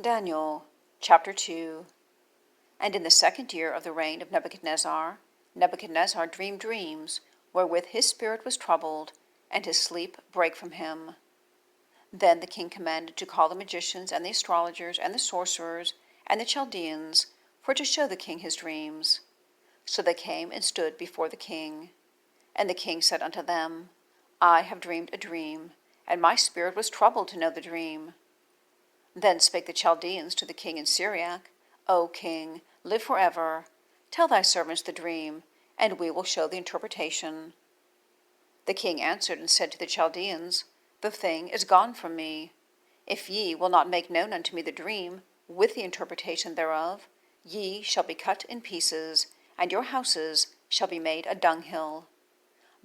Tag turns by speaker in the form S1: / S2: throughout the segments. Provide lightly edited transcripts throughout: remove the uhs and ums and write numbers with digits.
S1: Daniel, chapter 2. And in the 2nd year of the reign of Nebuchadnezzar, Nebuchadnezzar dreamed dreams, wherewith his spirit was troubled, and his sleep brake from him. Then the king commanded to call the magicians, and the astrologers, and the sorcerers, and the Chaldeans, for to show the king his dreams. So they came and stood before the king. And the king said unto them, I have dreamed a dream, and my spirit was troubled to know the dream. Then spake the Chaldeans to the king in Syriack, O king, live forever. Tell thy servants the dream, and we will show the interpretation. The king answered and said to the Chaldeans, The thing is gone from me. If ye will not make known unto me the dream, with the interpretation thereof, ye shall be cut in pieces, and your houses shall be made a dunghill.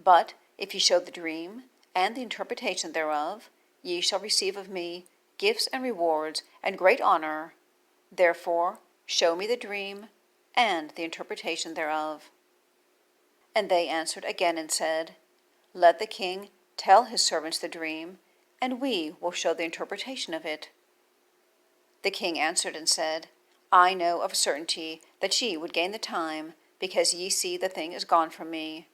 S1: But if ye show the dream, and the interpretation thereof, ye shall receive of me gifts and rewards and great honor. Therefore show me the dream, and the interpretation thereof. And they answered again and said, Let the king tell his servants the dream, and we will show the interpretation of it. The king answered and said, I know of a certainty that ye would gain the time, because ye see the thing is gone from me.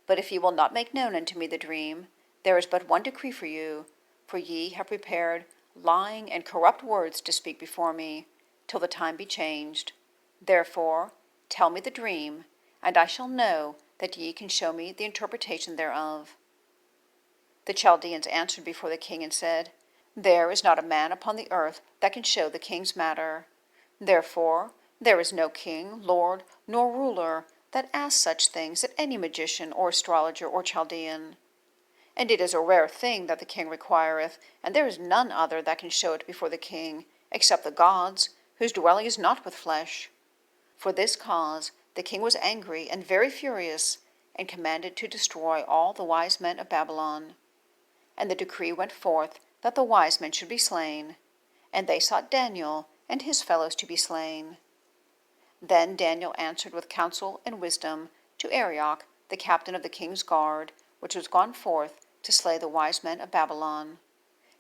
S1: But if ye will not make known unto me the dream, there is but one decree for you, for ye have prepared lying and corrupt words to speak before me, till the time be changed. Therefore tell me the dream, and I shall know that ye can show me the interpretation thereof. The Chaldeans answered before the king and said, There is not a man upon the earth that can show the king's matter. Therefore there is no king, lord, nor ruler that asks such things at any magician or astrologer or Chaldean. And it is a rare thing that the king requireth, and there is none other that can show it before the king, except the gods, whose dwelling is not with flesh. For this cause the king was angry and very furious, and commanded to destroy all the wise men of Babylon. And the decree went forth that the wise men should be slain, and they sought Daniel and his fellows to be slain. Then Daniel answered with counsel and wisdom to Arioch, the captain of the king's guard, which was gone forth to slay the wise men of Babylon.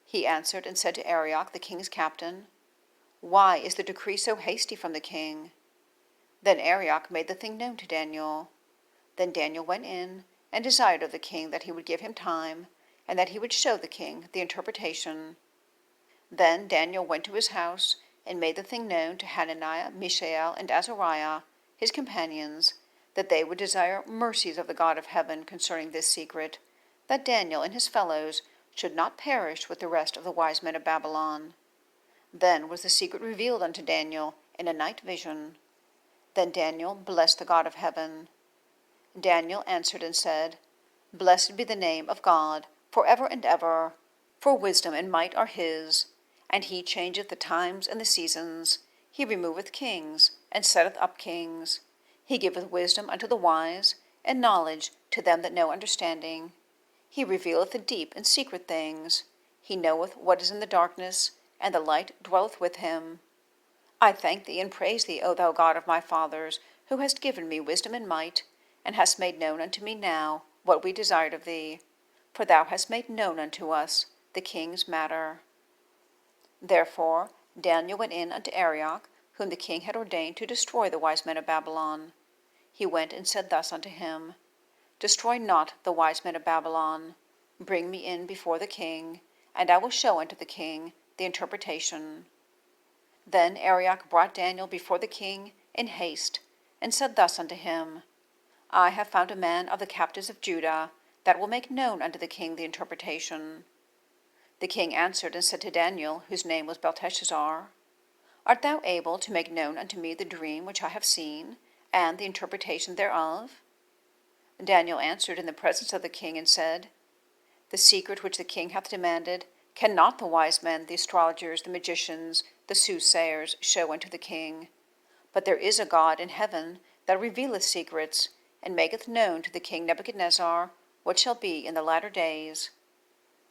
S1: He answered and said to Arioch, the king's captain, Why is the decree so hasty from the king? Then Arioch made the thing known to Daniel. Then Daniel went in, and desired of the king that he would give him time, and that he would show the king the interpretation. Then Daniel went to his house, and made the thing known to Hananiah, Mishael, and Azariah, his companions, that they would desire mercies of the God of heaven concerning this secret, that Daniel and his fellows should not perish with the rest of the wise men of Babylon. Then was the secret revealed unto Daniel in a night vision. Then Daniel blessed the God of heaven. Daniel answered and said, Blessed be the name of God, for ever and ever, for wisdom and might are his, and he changeth the times and the seasons. He removeth kings, and setteth up kings. He giveth wisdom unto the wise, and knowledge to them that know understanding. He revealeth the deep and secret things. He knoweth what is in the darkness, and the light dwelleth with him. I thank thee and praise thee, O thou God of my fathers, who hast given me wisdom and might, and hast made known unto me now what we desired of thee. For thou hast made known unto us the king's matter. Therefore Daniel went in unto Arioch, whom the king had ordained to destroy the wise men of Babylon. He went and said thus unto him, Destroy not the wise men of Babylon. Bring me in before the king, and I will show unto the king the interpretation. Then Arioch brought Daniel before the king in haste, and said thus unto him, I have found a man of the captives of Judah, that will make known unto the king the interpretation. The king answered and said to Daniel, whose name was Belteshazzar, Art thou able to make known unto me the dream which I have seen, and the interpretation thereof? Daniel answered in the presence of the king and said, The secret which the king hath demanded cannot the wise men, the astrologers, the magicians, the soothsayers show unto the king. But there is a God in heaven that revealeth secrets, and maketh known to the king Nebuchadnezzar what shall be in the latter days.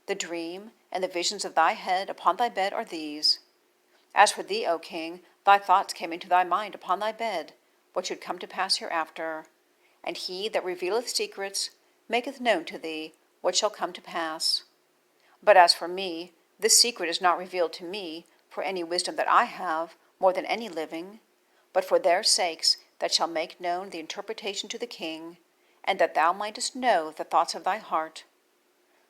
S1: The dream and the visions of thy head upon thy bed are these. As for thee, O king, thy thoughts came into thy mind upon thy bed, what should come to pass hereafter. And he that revealeth secrets maketh known to thee what shall come to pass. But as for me, this secret is not revealed to me, for any wisdom that I have, more than any living, but for their sakes that shall make known the interpretation to the king, and that thou mightest know the thoughts of thy heart.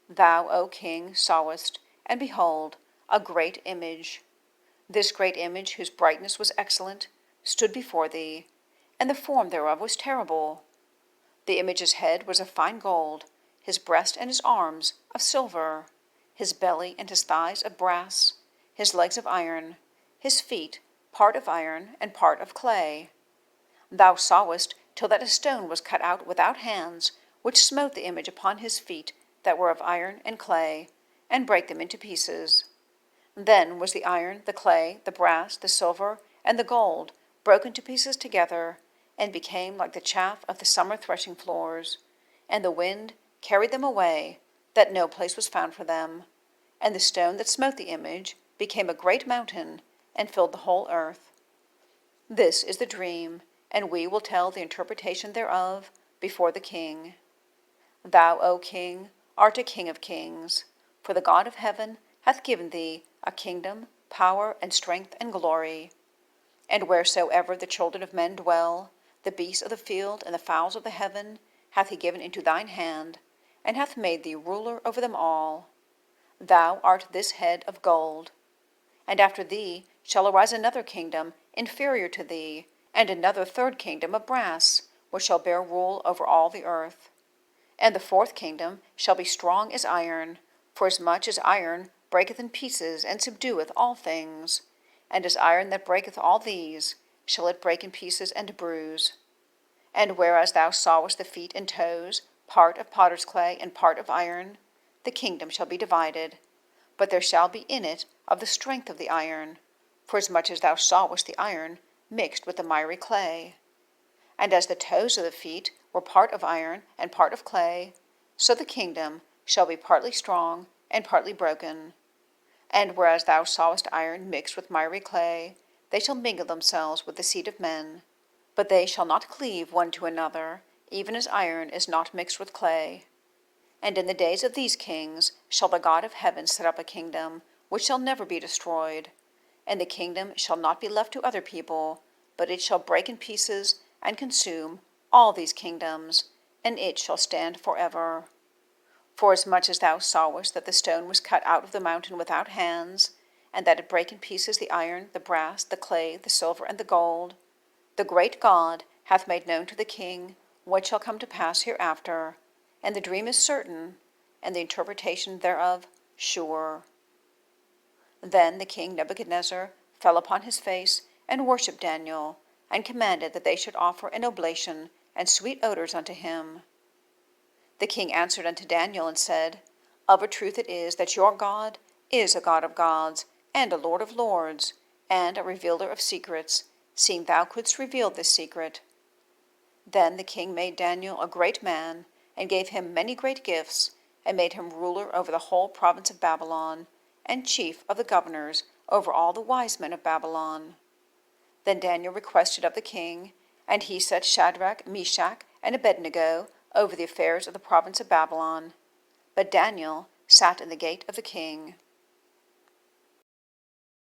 S1: Thou, O king, sawest, and behold, a great image. This great image, whose brightness was excellent, stood before thee, and the form thereof was terrible. The image's head was of fine gold, his breast and his arms of silver, his belly and his thighs of brass, his legs of iron, his feet part of iron and part of clay. Thou sawest till that a stone was cut out without hands, which smote the image upon his feet that were of iron and clay, and brake them into pieces. Then was the iron, the clay, the brass, the silver, and the gold broken to pieces together, and became like the chaff of the summer threshing floors, and the wind carried them away, that no place was found for them. And the stone that smote the image became a great mountain, and filled the whole earth. This is the dream, and we will tell the interpretation thereof before the king. Thou, O king, art a king of kings, for the God of heaven hath given thee a kingdom, power, and strength, and glory. And wheresoever the children of men dwell, the beasts of the field and the fowls of the heaven hath he given into thine hand, and hath made thee ruler over them all. Thou art this head of gold. And after thee shall arise another kingdom inferior to thee, and another third kingdom of brass, which shall bear rule over all the earth. And the fourth kingdom shall be strong as iron, forasmuch as iron breaketh in pieces, and subdueth all things. And as iron that breaketh all these, shall it break in pieces and bruise. And whereas thou sawest the feet and toes, part of potter's clay and part of iron, the kingdom shall be divided, but there shall be in it of the strength of the iron, forasmuch as thou sawest the iron mixed with the miry clay. And as the toes of the feet were part of iron and part of clay, so the kingdom shall be partly strong and partly broken. And whereas thou sawest iron mixed with miry clay, they shall mingle themselves with the seed of men, but they shall not cleave one to another, even as iron is not mixed with clay. And in the days of these kings shall the God of heaven set up a kingdom, which shall never be destroyed. And the kingdom shall not be left to other people, but it shall break in pieces and consume all these kingdoms, and it shall stand forever. Forasmuch as thou sawest that the stone was cut out of the mountain without hands, and that it brake in pieces the iron, the brass, the clay, the silver, and the gold, the great God hath made known to the king what shall come to pass hereafter, and the dream is certain, and the interpretation thereof sure. Then the king Nebuchadnezzar fell upon his face, and worshipped Daniel, and commanded that they should offer an oblation and sweet odors unto him. The king answered unto Daniel, and said, Of a truth it is that your God is a God of gods, and a Lord of lords, and a revealer of secrets, seeing thou couldst reveal this secret. Then the king made Daniel a great man, and gave him many great gifts, and made him ruler over the whole province of Babylon, and chief of the governors over all the wise men of Babylon. Then Daniel requested of the king, and he set Shadrach, Meshach, and Abednego over the affairs of the province of Babylon. But Daniel sat in the gate of the king.